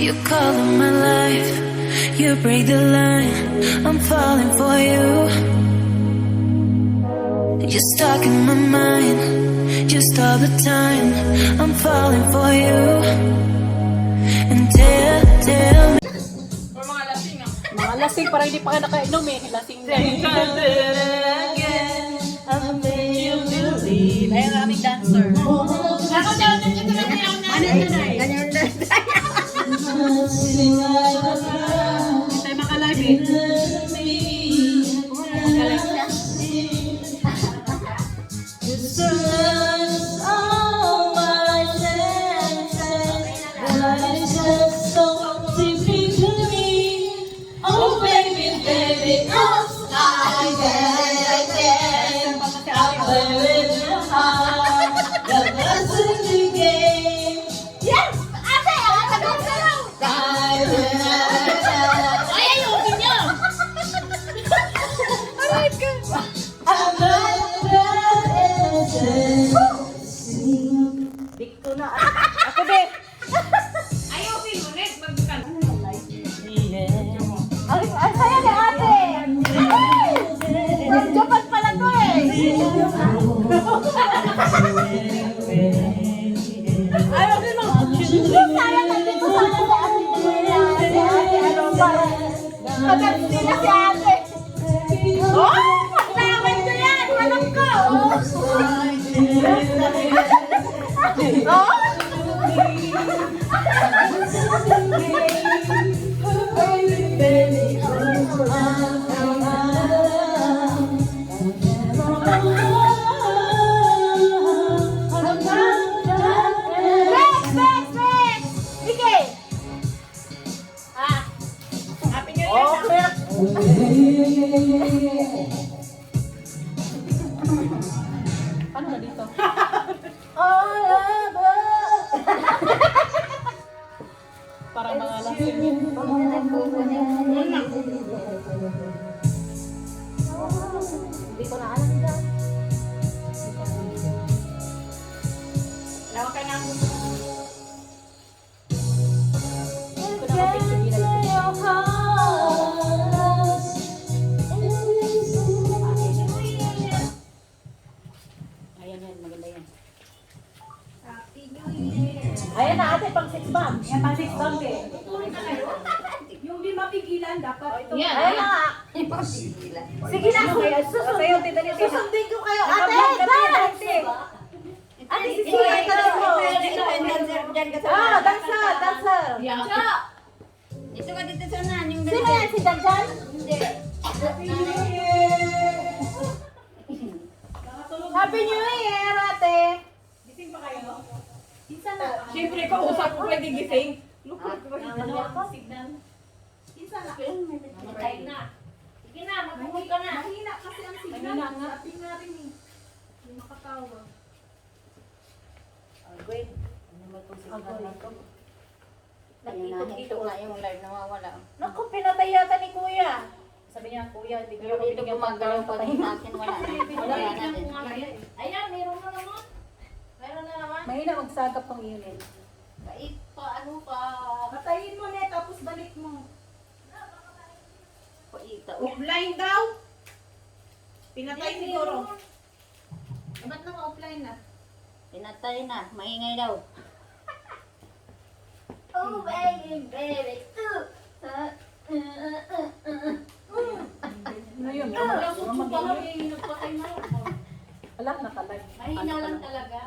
You call in my life, you break the line, I'm falling for you. You're stuck in my mind, just all the time, I'm falling for you. And tell me Or mga lasing ah. Mga lasing, parang hindi pa ka nakainom eh. Lasing na. Ayun ang aming dancer. Ako dyan, ito na niya na. Ganyan na. Hindi tayo makalive eh. Makalive siya. Dikto na. Ako din. Ayaw, Philmonet, magbukan. Ang saya ni ate. From Japan pala to eh. Ayaw din mo. Sayang natin ko sana si ate. Si ate, ano ba? Maganda na si ate. Oh! Naman ko yan! Walang ko! Oh! Happy New Year. Ano na dito? Parang mga lasing yun. Hindi ko na alam dyan. Lawa ka na. Hindi ko na mapigil. Ayan yan, maganda yan. Happy New Year. Ayan na ate, pang 6 months. Yan, pang 6 months eh. Yung di mapigilan, dapat. Yan, ayan na nga. Sige na, susundin ko kayo. Ate, dance! Ate, sisiyan ka lang mo. Ah, dancer, dancer. Ito ka dito sa unahan, yung Sino yan, si Danjan? Hindi. Happy New Year, ate. Gising ba kayo? Isa na. Siyempre, kausap ko pwede gising. Lukot ko. Signal. Isa na. Matay na. Sige na, magpumul ka na. Mahina kasi ang signal. Mahina nga. Sabi nga rin eh. Hindi makatawag. Agway. Ano ba itong signal na ito? Dito nga yung live nawawala. Naku, pinatay yata ni Kuya. Sabi niya, Kuya, hindi ko Pero dito gumagalaw pa rin sa akin, wala na. Wala na din. Ayan, meron na naman. Meron na naman. Mahina magsagap tong unit. Kait pa, ano pa. Patayin mo na tapos balik mo. Paita. Offline daw. Pinatay siguro. Ba't nang offline na? Pinatay na. Maingay daw. Oh, baby, baby. Ngayon, Wala ko pa lang eh. Nagpatay na ako. wala na talaga. Mahina lang talaga.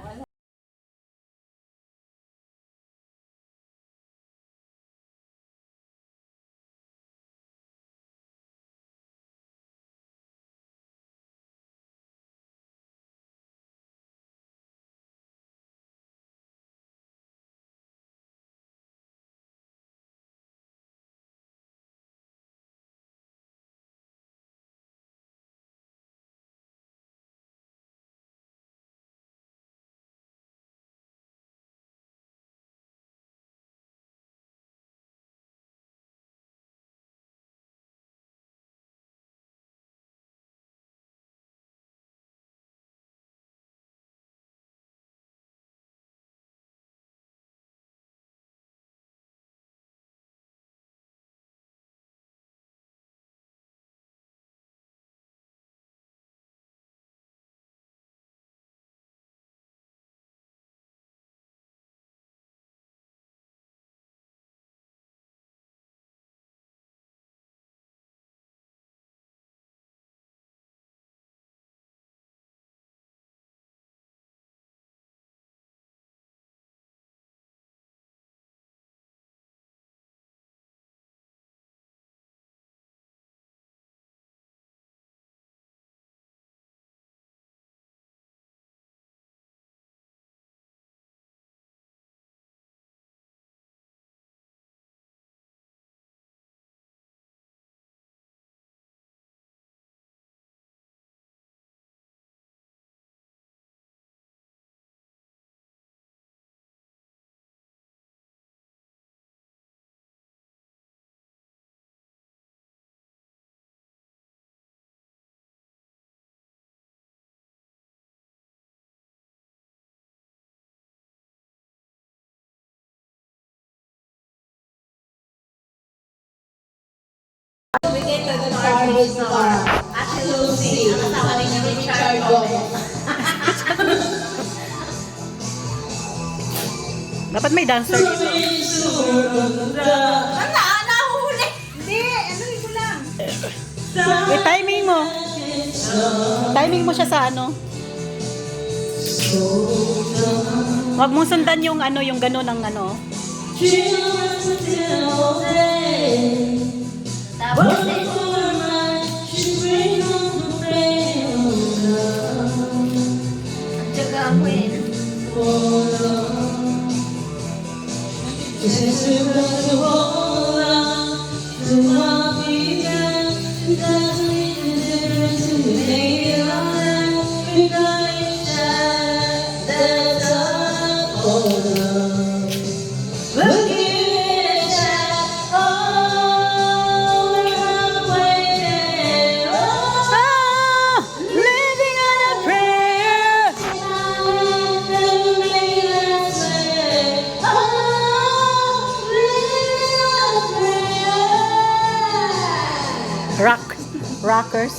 Ate Lucy, ang asawa ni Richard Gomez. Dapat may dancer dito. Nahuhuli. Hindi, ano ito lang. Timing mo. Timing mo siya sa ano. Wag mong sundan yung ano, yung gano'n ng ano. Tapos ang tiyaga mo eh. Living on a prayer. Rockers.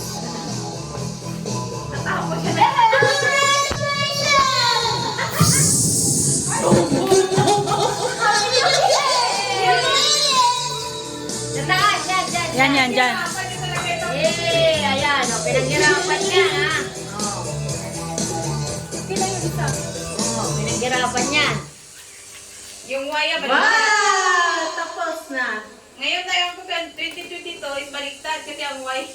Yan, dyan. Ayan, o, pinaghirapan niya, ha? Pinaghirapan niya. Yung waya ba? Tapos na. Ngayon na yung 2022 is baliktad kasi ang waya.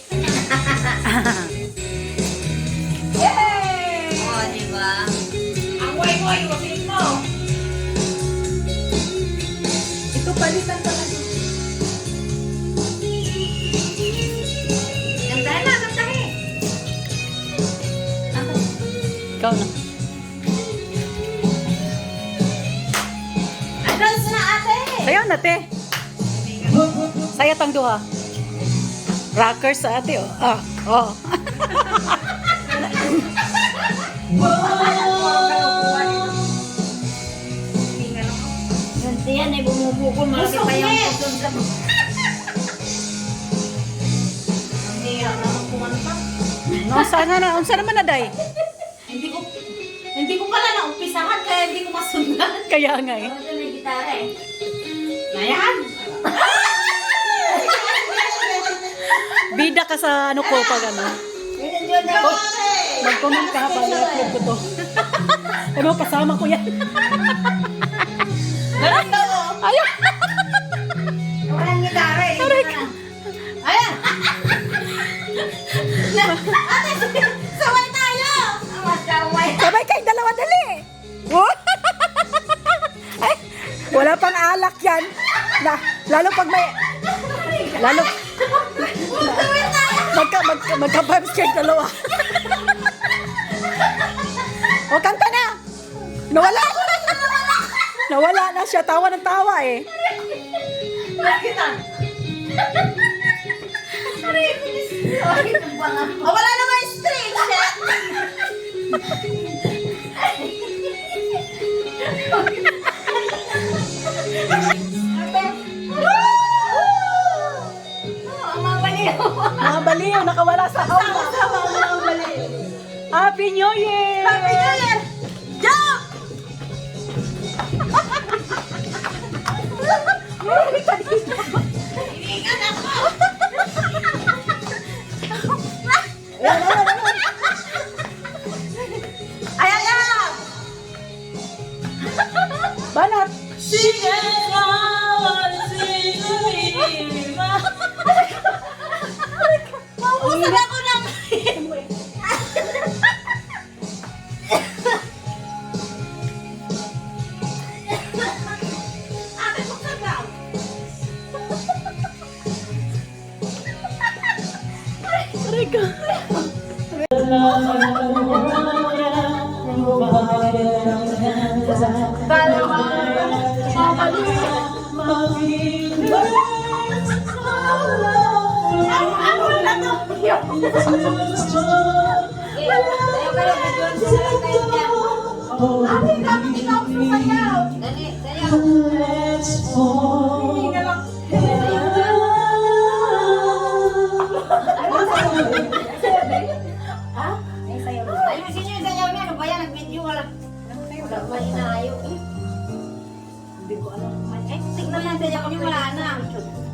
Oh, di ba? Ang waya, wasin mo. Ito palitan talaga. Kantahin na, kantahin. Ikaw na. Advance na ate. Sayaw na, te. Saya tang duha. Rockers sa ate, oh. Oh. Ganti yan, ay bumubukol. Malaki pa yung puson sa... Ang hirap naman kumanta. Unsa naman na, day? Hindi ko pala naumpisahan kaya hindi ko masundan. Kaya nga eh. Ito may gitara eh. Ayan. Bida ka sa ano ko pag ano. Mag-comment ka habang i-upload ko to. Ano, kasama ko yan. Ayaw. Walang gitara eh. Aray ka. Ayan. Ate, saway tayo. Masaway. Sabay kayo dalawa, dali. Ay, wala pang alak yan. Lalo pag may... Lalo... Magka-vibes kayo dalawa. O, kanta na. Nawala na siya. Tawa ng tawa eh. Wala naman string. Mga baliw, nakawala sa aula. Happy New Year! Happy New Year! Jump! Iniingan ako! Ayan na! Banat! Mauusap ako ng... Ate, buksan daw. Aray ka. May inayo eh. Hindi ko alam. Eh, tignan natin yung wala na.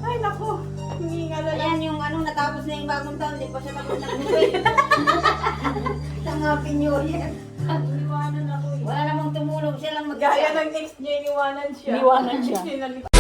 Ay, naku. Hinginga na lang. Ayan yung ano, natapos na yung bagong taon, di pa siya tapos na umuwi. Ang Happy New Year. Iniwanan ako eh. Wala namang tumulong, siya lang mag Gaya ng ex niya, iniwanan siya. Iniwanan siya. Sinali-